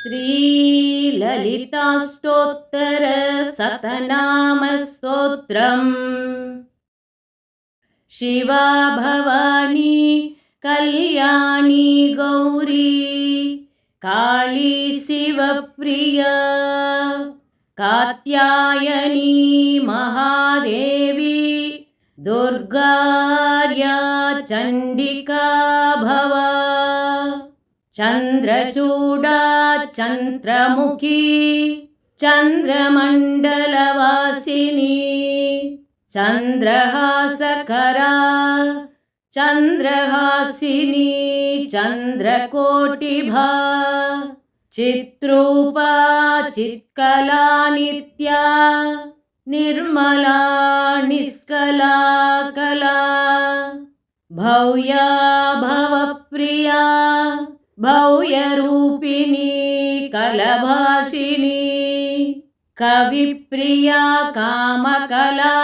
श्रीललिताष्टोत्तरशतनामस्तोत्रम्। शिवा भवानी कल्याणी गौरी काली शिवप्रिया कात्यायनी महादेवी दुर्गार्या चण्डिका भवा। चन्द्रचूडा चन्द्रमुखी चन्द्रमण्डलवासिनी चन्द्रहासकरा चन्द्रहासिनी चन्द्रकोटिभा चित्रूपा चित्कला नित्या निर्मला निष्कला कला भव्या भवप्रिया भव्यरूपिणी कलभाषिणी कविप्रिया कामकला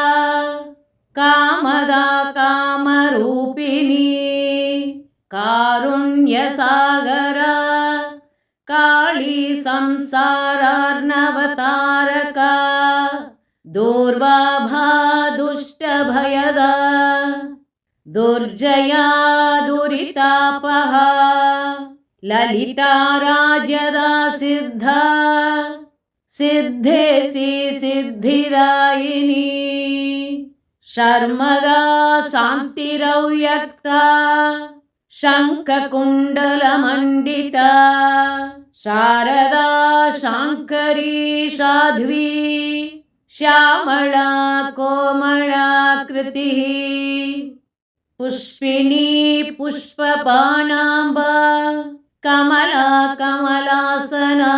कामदा कामरूपिणी कारुण्यसागरा काली संसारार्णवतारका दूर्वाभा दुष्टभयदा दुर्जया दुरितापहा ललिता राजदा सिद्धा सिद्धेशी सिद्धिदायिनी शर्मदा शान्तिरव्यक्ता शङ्खकुण्डलमण्डिता शारदा शाङ्करी साध्वी श्यामला कोमलाकृतिः पुष्पिनी पुष्पबाणाम्बा कमला कमलासना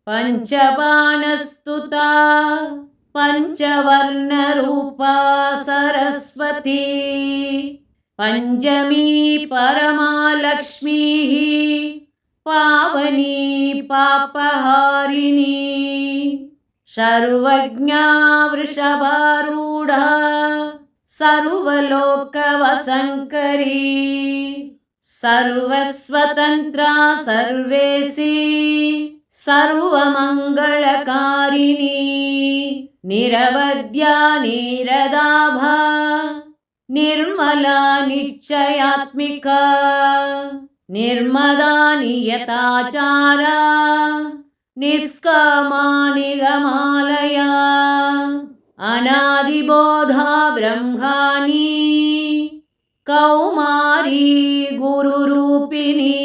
पञ्चबाणस्तुता पञ्चवर्णरूपा सरस्वती पञ्चमी परमालक्ष्मीः पावनी पापहारिणी सर्वज्ञा वृषभारूढा सर्वलोकवशङ्करी सर्वस्वतन्त्रा सर्वेशी सर्वमङ्गलकारिणी निरवद्या निरदाभा निर्मला निश्चयात्मिका निर्मदा नियताचारा निष्कामा निगमालया अनादिबोधा ब्रह्माणी कौमारी गुरुरूपिणी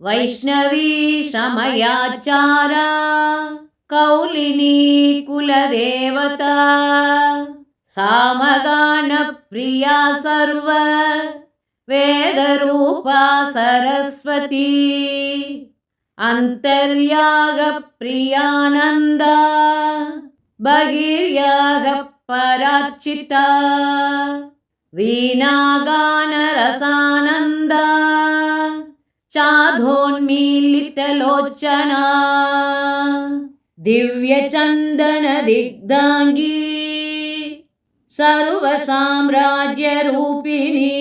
वैष्णवी समयाचारा कौलिनी कुलदेवता सामगानप्रिया सर्व वेदरूपा सरस्वती अन्तर्यागप्रियानन्दा बहिर्यागपरार्चिता वीणागानरसानन्दा चाधोन्मीलितलोचना दिव्यचन्दनदिग्धाङ्गी सर्वसाम्राज्यरूपिणी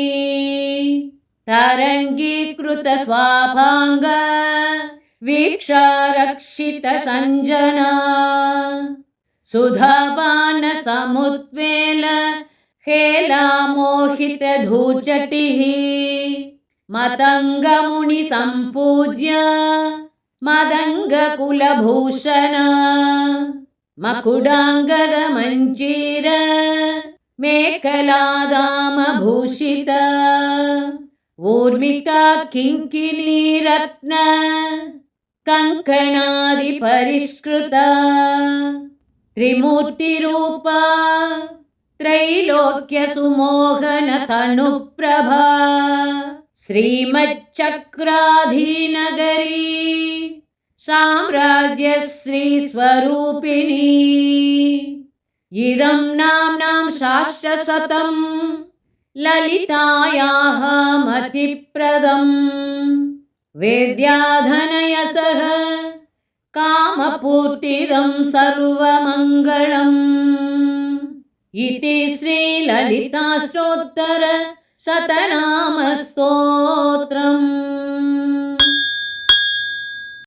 तरङ्गीकृतस्वाभाङ्ग वीक्षारक्षितसञ्जना सुधापानसमुद्वेल हेलामोहितधूचटिः मतङ्गमुनिसम्पूज्य मदङ्गकुलभूषण मकुडाङ्गदमञ्जीर मेखलादामभूषित ऊर्मिका किङ्किणीरत्न कङ्कणादिपरिष्कृता त्रिमूर्तिरूपा त्रैलोक्यसुमोहनतनुप्रभा श्रीमच्चक्राधीनगरी साम्राज्यश्रीस्वरूपिणी इदं नाम्नां शास्त्रशतं ललितायाः मतिप्रदम् वेद्याधनयसः कामपूर्तिदं सर्वमङ्गलम् इति श्रीललिताष्टोत्तरशतनामस्तोत्रम्।